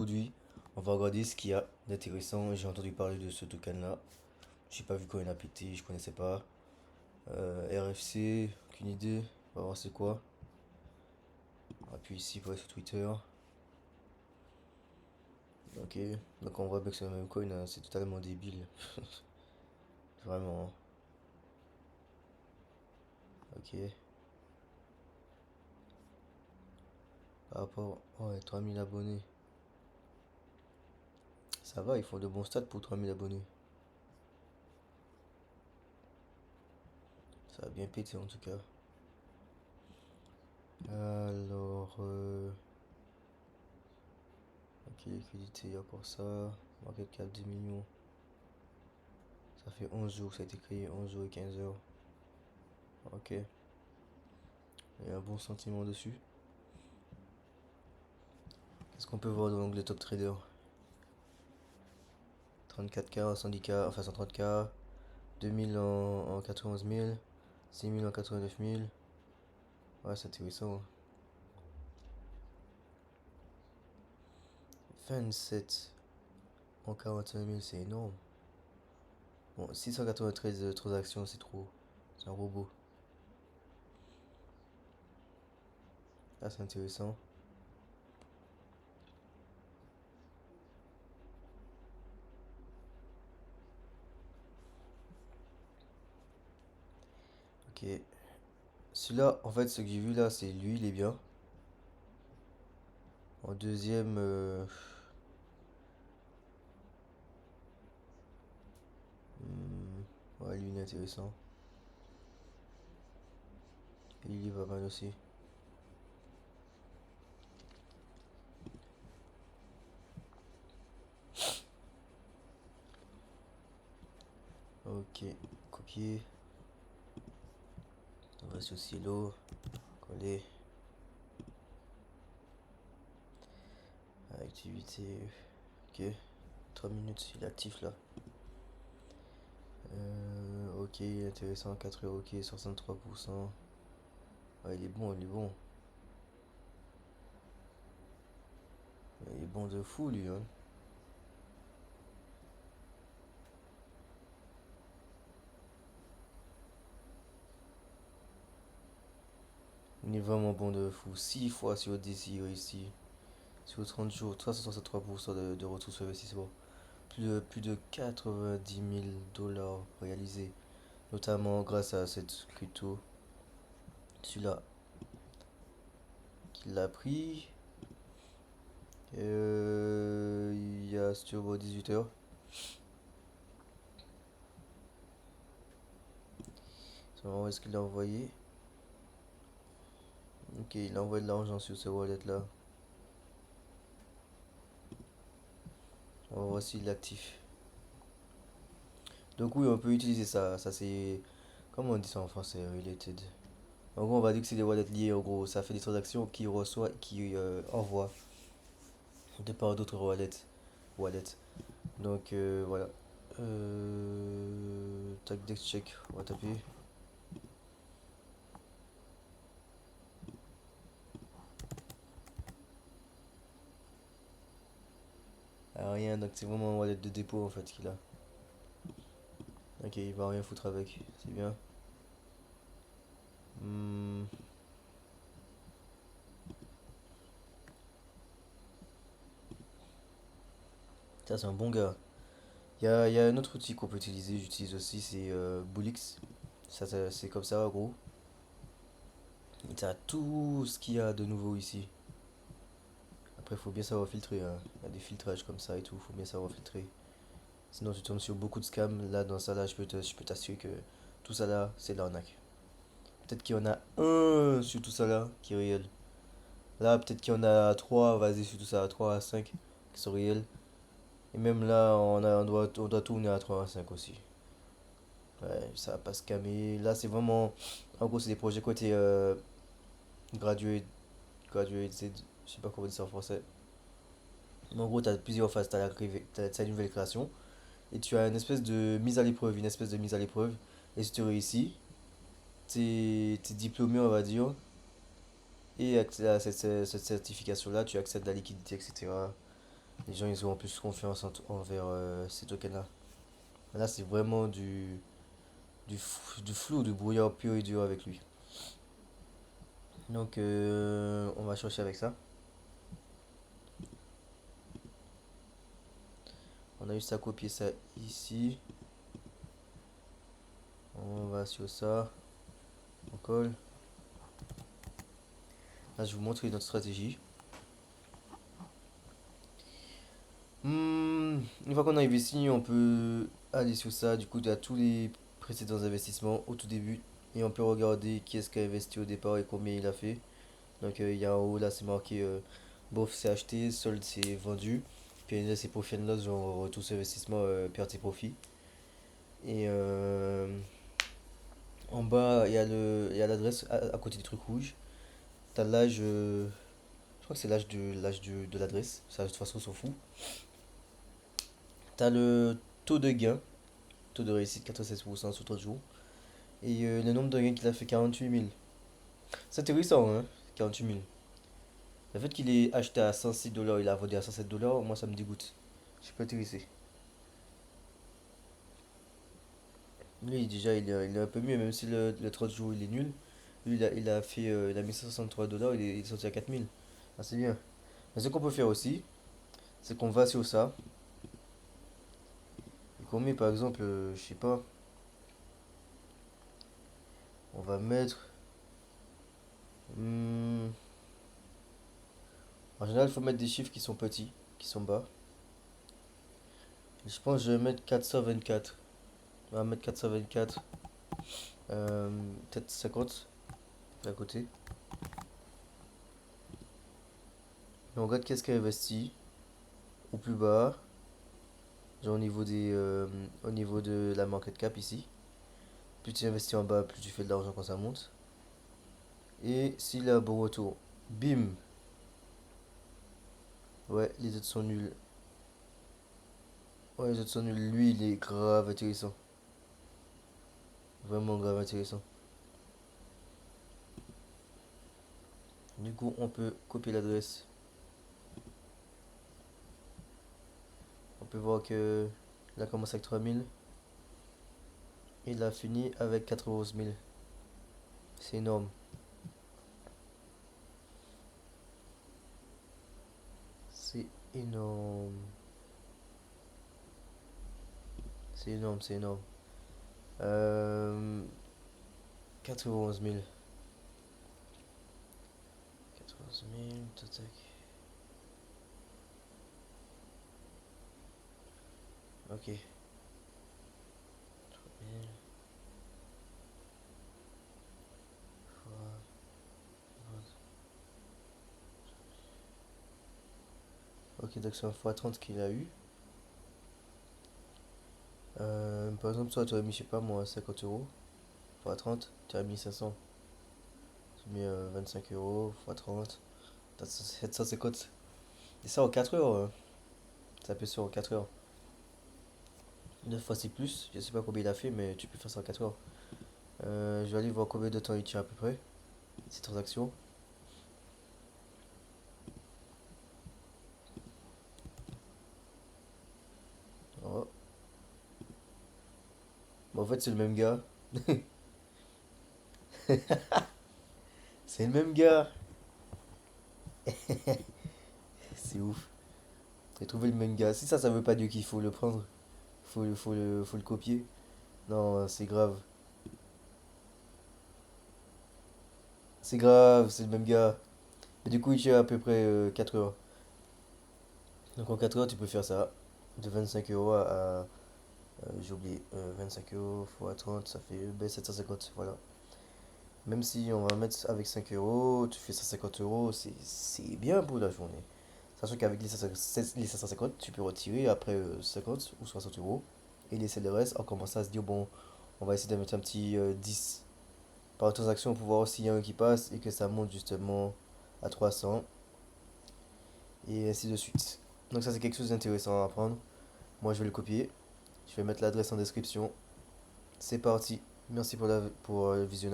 Aujourd'hui, on va regarder ce qu'il y a d'intéressant. J'ai entendu parler de ce token-là. J'ai pas vu quand il a pété, je connaissais pas. RFC, aucune idée. On va voir c'est quoi. On appuie ici pour aller sur Twitter. Ok, donc on voit bien que c'est le même coin, hein. C'est totalement débile. Vraiment. Ok. Par rapport. Ouais, 3000 abonnés. Ça va, ils font de bons stats pour 3000 abonnés. Ça a bien pété en tout cas. Alors. Ok, liquidité, encore ça. Market cap 10 millions. Ça fait 11 jours, ça a été créé 11 jours et 15 heures. Ok. Il y a un bon sentiment dessus. Qu'est-ce qu'on peut voir dans l'onglet Top Trader? 34K, 110K, enfin 130K, 2000 en 91 000, 6000 en 89 000. Ouais, c'est intéressant, hein. 27 en 41 000, c'est énorme. Bon, 693 transactions, c'est trop. C'est un robot. Là, c'est intéressant. Ok. Celui-là, en fait, ce que j'ai vu là, c'est lui, il est bien. En deuxième, ouais, lui, il est intéressant. Et il est pas mal aussi. Ok, copier. On va sur Silo, coller. Activité. Ok. 3 minutes, il est actif là. Ok, intéressant. 4 heures, ok, 63%. Ouais, il est bon, il est bon. Il est bon de fou lui, hein. Il est vraiment bon de fou. 6 fois sur 10 il réussit. Sur 30 jours, 363% de retour sur investissement. Plus de 90 000 $ réalisés. Notamment grâce à cette crypto. Celui-là, qu'il l'a pris. Il y a sur 18 heures. Où est-ce qu'il l'a envoyé? Ok, il envoie de l'argent sur ce wallet là. Voici l'actif. Donc oui, on peut utiliser ça. Ça c'est... Comment on dit ça en français? Related. En gros, on va dire que c'est des wallets liés. En gros, ça fait des transactions qui reçoit et qui envoie de par d'autres wallets. Donc voilà. Tac, dex check. On va taper. Ah, rien, donc c'est vraiment un wallet de dépôt en fait qu'il a. Ok, il va rien foutre avec. C'est bien. Hmm, Ça, c'est un bon gars. Il y a un autre outil qu'on peut utiliser, j'utilise aussi, c'est Bullix. C'est comme ça, en gros. Et t'as tout ce qu'il y a de nouveau ici. Après, il faut bien savoir filtrer, hein. Il y a des filtrages comme ça et tout, faut bien savoir filtrer. Sinon, tu tombes sur beaucoup de scams. Là, dans ça, là, je peux t'assurer que tout ça là, c'est de l'arnaque. Peut-être qu'il y en a un sur tout ça là qui est réel. Là, peut-être qu'il y en a trois, vas-y, sur tout ça, 3 à 5 qui sont réels. Et même là, on doit tourner à 3 à 5 aussi. Ouais, ça va pas scammer. Là, c'est vraiment. En gros, c'est des projets côté graduate, graduated, je sais pas comment dire ça en français. Mais en gros, tu as plusieurs phases. Tu as la nouvelle création. Et tu as une espèce de mise à l'épreuve. Une espèce de mise à l'épreuve. Et si tu réussis, t'es diplômé, on va dire. Et accès à cette certification-là, tu accèdes à la liquidité, etc. Les gens ils auront plus confiance envers ces tokens-là. Là, c'est vraiment du flou, du brouillard pur et dur avec lui. Donc, on va chercher avec ça. On a juste à copier ça ici. On va sur ça. On colle. Là, je vais vous montrer notre stratégie. Une fois qu'on a investi, on peut aller sur ça. Du coup, il y a tous les précédents investissements au tout début. Et on peut regarder qui est-ce qui a investi au départ et combien il a fait. Donc, il y a en haut, là, c'est marqué bof, c'est acheté, solde, c'est vendu. Puis là, c'est profit and loss, genre tout ce investissement, perte et profit. Et en bas, il y a l'adresse à côté du truc rouge. T'as l'âge, je crois que c'est de l'adresse. Ça, de toute façon, on s'en fout. T'as le taux de gain, taux de réussite 96% sur 30 jours. Et le nombre de gains qu'il a fait 48 000. C'est intéressant, hein, 48 000. Le fait qu'il ait acheté à 106 $, il a vendu à 107 $, moi ça me dégoûte. Je suis pas intéressé. Lui déjà il est un peu mieux, même si le 30 jours il est nul. Lui il a mis 63 $, il est sorti à 4 000. Ah, c'est bien. Mais ce qu'on peut faire aussi, c'est qu'on va sur ça. Et qu'on met par exemple, je sais pas, on va mettre. hmm, En général, il faut mettre des chiffres qui sont petits, qui sont bas. Je pense que je vais mettre 424. On va mettre 424. Peut-être 50 à côté. Et on regarde qu'est-ce qu'il a investi au plus bas, genre au niveau de la market cap ici. Plus tu investis en bas, plus tu fais de l'argent quand ça monte. Et s'il a un bon retour, bim. Ouais, les autres sont nuls. Ouais, les autres sont nuls. Lui, il est grave intéressant. Vraiment grave intéressant. Du coup, on peut copier l'adresse. On peut voir que il a commencé avec 3 000. Il a fini avec 91 000. C'est énorme. C'est énorme. C'est énorme, c'est énorme. Euh, 91 000. 91 000, tac. Ok. 3 000 fois 20. Ok, donc c'est un fois 30 qu'il a eu. Par exemple, toi, tu as mis, je sais pas moi, 50 euros. Fois 30, tu as mis 500. Tu as mis 25 euros fois 30. T'as 750. Et ça en 4 heures, hein. Ça peut se faire en 4 heures. 9 fois c'est plus. Je sais pas combien il a fait, mais tu peux faire ça en 4 heures. Je vais aller voir combien de temps il tient à peu près. Ces transactions. Oh. Bon, en fait, c'est le même gars. C'est le même gars. C'est ouf. J'ai trouvé le même gars. Si ça, ça veut pas dire qu'il faut le prendre. Faut le copier. Non, c'est grave. C'est grave, c'est le même gars. Mais du coup, il tient à peu près 4 heures. Donc en 4 heures, tu peux faire ça. De 25 euros j'ai oublié. 25 euros fois 30, ça fait 750. Voilà. Même si on va mettre avec 5 euros, tu fais 150 euros, c'est bien pour la journée. Sachant qu'avec les 550, tu peux retirer après 50 ou 60 euros et laisser le reste. On commence à se dire, bon, on va essayer de mettre un petit 10 par transaction pour voir s'il y a un qui passe et que ça monte justement à 300 et ainsi de suite. Donc ça c'est quelque chose d'intéressant à apprendre. Moi je vais le copier, je vais mettre l'adresse en description. C'est parti. Merci pour le visionnage.